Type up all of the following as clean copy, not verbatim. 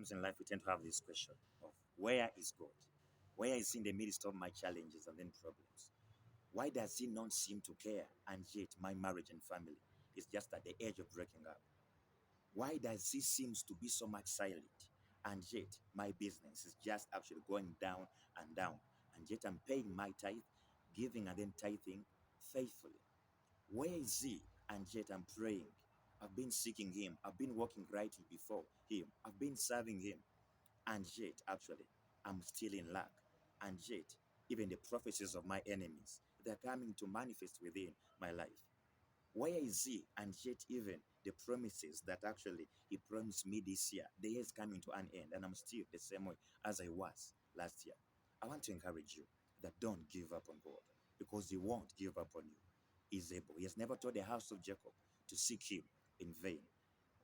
sometimes in life we tend to have this question of where is God? Where is He in the midst of my challenges and then problems? Why does He not seem to care? And yet my marriage and family is just at the edge of breaking up. Why does He seems to be so much silent? And yet my business is just actually going down and down. And yet I'm paying my tithe, giving and then tithing faithfully. Where is He? And yet I'm praying. I've been seeking Him. I've been walking rightly before Him. I've been serving Him. And yet, actually, I'm still in lack. And yet, even the prophecies of my enemies, they're coming to manifest within my life. Where is He? And yet, even the promises that actually He promised me this year, the year is coming to an end, and I'm still the same way as I was last year. I want to encourage you that don't give up on God, because He won't give up on you. He's able. He has never told the house of Jacob to seek Him in vain.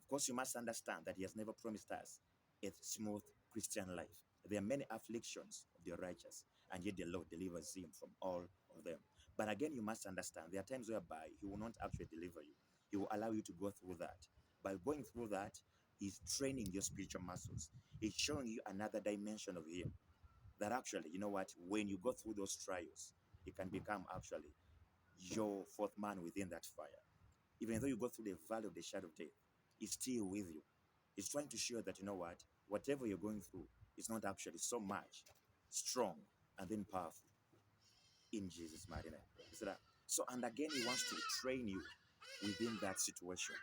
Of course, you must understand that He has never promised us a smooth Christian life. There are many afflictions of the righteous, and yet the Lord delivers him from all of them. But again, you must understand there are times whereby He will not actually deliver you. He will allow you to go through that. By going through that, He's training your spiritual muscles. He's showing you another dimension of Him. That actually, you know what, when you go through those trials, it can become actually your fourth man within that fire. Even though you go through the valley of the shadow of death, He's still with you. He's trying to show that, you know what, whatever you're going through is not actually so much strong and then powerful in Jesus' mighty name. You see that? So, and again, He wants to train you within that situation.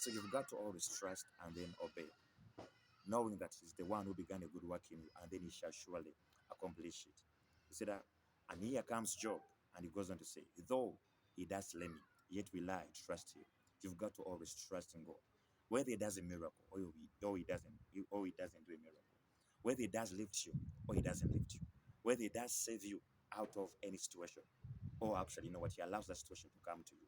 So you've got to always trust and then obey, knowing that He's the one who began a good work in you, and then He shall surely accomplish it. You see that? And here comes Job, and he goes on to say, though he does slay me, yet will I trust Him. You've got to always trust in God. Whether He does a miracle or he doesn't do a miracle. Whether He does lift you or He doesn't lift you. Whether He does save you out of any situation, or actually, you know what, He allows that situation to come to you.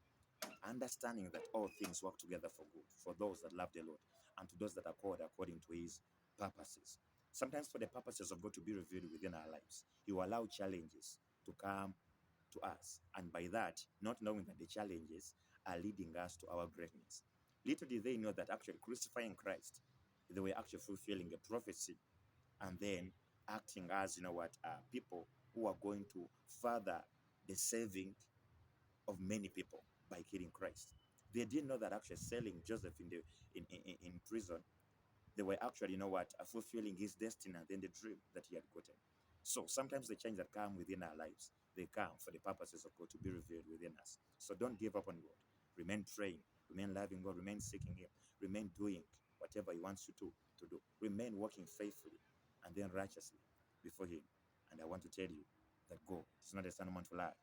Understanding that all things work together for good for those that love the Lord and to those that are called according to His purposes. Sometimes, for the purposes of God to be revealed within our lives, He will allow challenges to come to us. And by that, not knowing that the challenges are leading us to our greatness. Little did they know that actually crucifying Christ, they were actually fulfilling a prophecy and then acting as, you know what, people who are going to further the saving of many people by killing Christ. They didn't know that actually selling Joseph in prison, they were actually, you know what, fulfilling his destiny and then the dream that he had gotten. So sometimes the change that come within our lives, they come for the purposes of God to be revealed within us. So don't give up on God. Remain praying, remain loving God, remain seeking Him, remain doing whatever He wants you to do. Remain working faithfully and then righteously before Him. And I want to tell you that God is not a son of man to lie.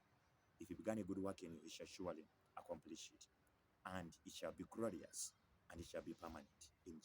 If He began a good work in you, He shall surely accomplish it. And it shall be glorious and it shall be permanent in